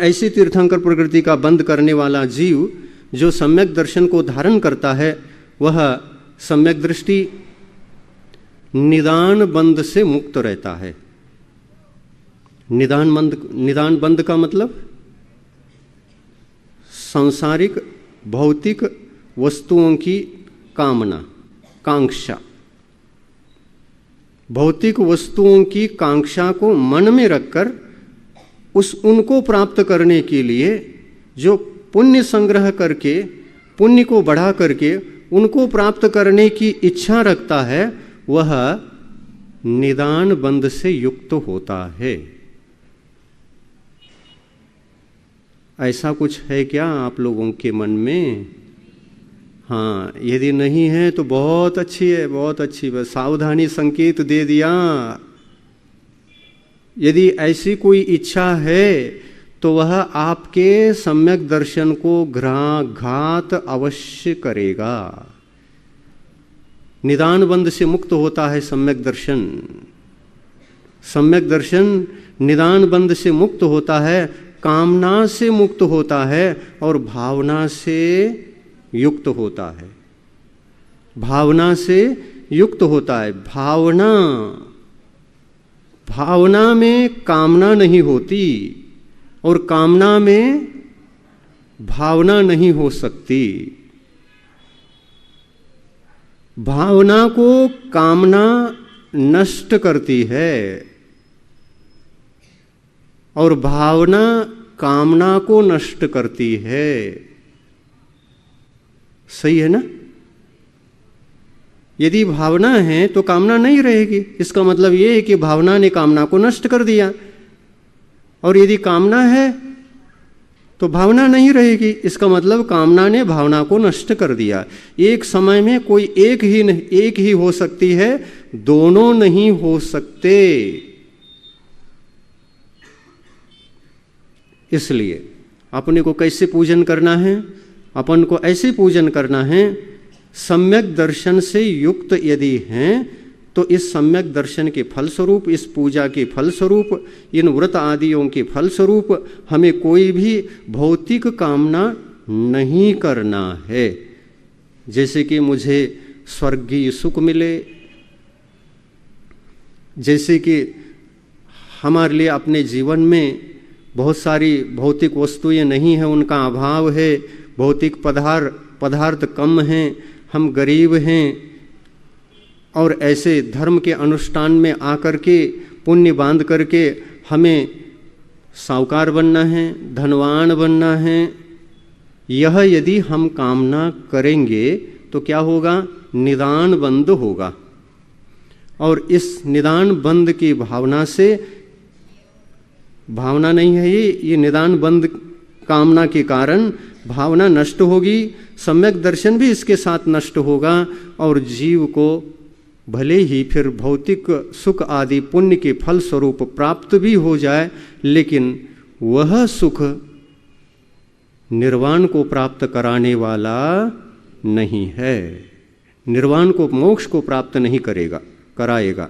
ऐसी तीर्थंकर प्रकृति का बंध करने वाला जीव जो सम्यक दर्शन को धारण करता है, वह सम्यक दृष्टि निदान बंध से मुक्त रहता है। निदान बंध का मतलब सांसारिक भौतिक वस्तुओं की कामना, कांक्षा। भौतिक वस्तुओं की कांक्षा को मन में रखकर उनको प्राप्त करने के लिए जो पुण्य संग्रह करके, पुण्य को बढ़ा करके उनको प्राप्त करने की इच्छा रखता है, वह निदान बंध से युक्त होता है। ऐसा कुछ है क्या आप लोगों के मन में? हाँ, यदि नहीं है तो बहुत अच्छी है, बहुत अच्छी। बस सावधानी संकेत दे दिया। यदि ऐसी कोई इच्छा है तो वह आपके सम्यक दर्शन को घात अवश्य करेगा। निदान बंध से मुक्त होता है सम्यक दर्शन। सम्यक दर्शन निदान बंध से मुक्त होता है, कामना से मुक्त होता है और भावना से युक्त होता है। भावना से युक्त होता है। भावना में कामना नहीं होती और कामना में भावना नहीं हो सकती। भावना को कामना नष्ट करती है और भावना कामना को नष्ट करती है। सही है ना? यदि भावना है तो कामना नहीं रहेगी। इसका मतलब यह है कि भावना ने कामना को नष्ट कर दिया। और यदि कामना है तो भावना नहीं रहेगी। इसका मतलब कामना ने भावना को नष्ट कर दिया। एक समय में कोई एक ही हो सकती है, दोनों नहीं हो सकते। इसलिए अपने को कैसे पूजन करना है? अपन को ऐसे पूजन करना है, सम्यक दर्शन से युक्त यदि हैं तो इस सम्यक दर्शन के फलस्वरूप, इस पूजा के फलस्वरूप, इन व्रत आदियों के फलस्वरूप हमें कोई भी भौतिक कामना नहीं करना है। जैसे कि मुझे स्वर्गीय सुख मिले, जैसे कि हमारे लिए अपने जीवन में बहुत सारी भौतिक वस्तुएं नहीं हैं, उनका अभाव है, भौतिक पदार्थ कम हैं, हम गरीब हैं, और ऐसे धर्म के अनुष्ठान में आकर के पुण्य बांध करके हमें साहूकार बनना है, धनवान बनना है। यह यदि हम कामना करेंगे तो क्या होगा? निदान बंध होगा। और इस निदान बंध की भावना से, भावना नहीं है ये निदान बंध कामना के कारण भावना नष्ट होगी, सम्यक दर्शन भी इसके साथ नष्ट होगा और जीव को भले ही फिर भौतिक सुख आदि पुण्य के फल स्वरूप प्राप्त भी हो जाए, लेकिन वह सुख निर्वाण को प्राप्त कराने वाला नहीं है। निर्वाण को, मोक्ष को प्राप्त नहीं कराएगा।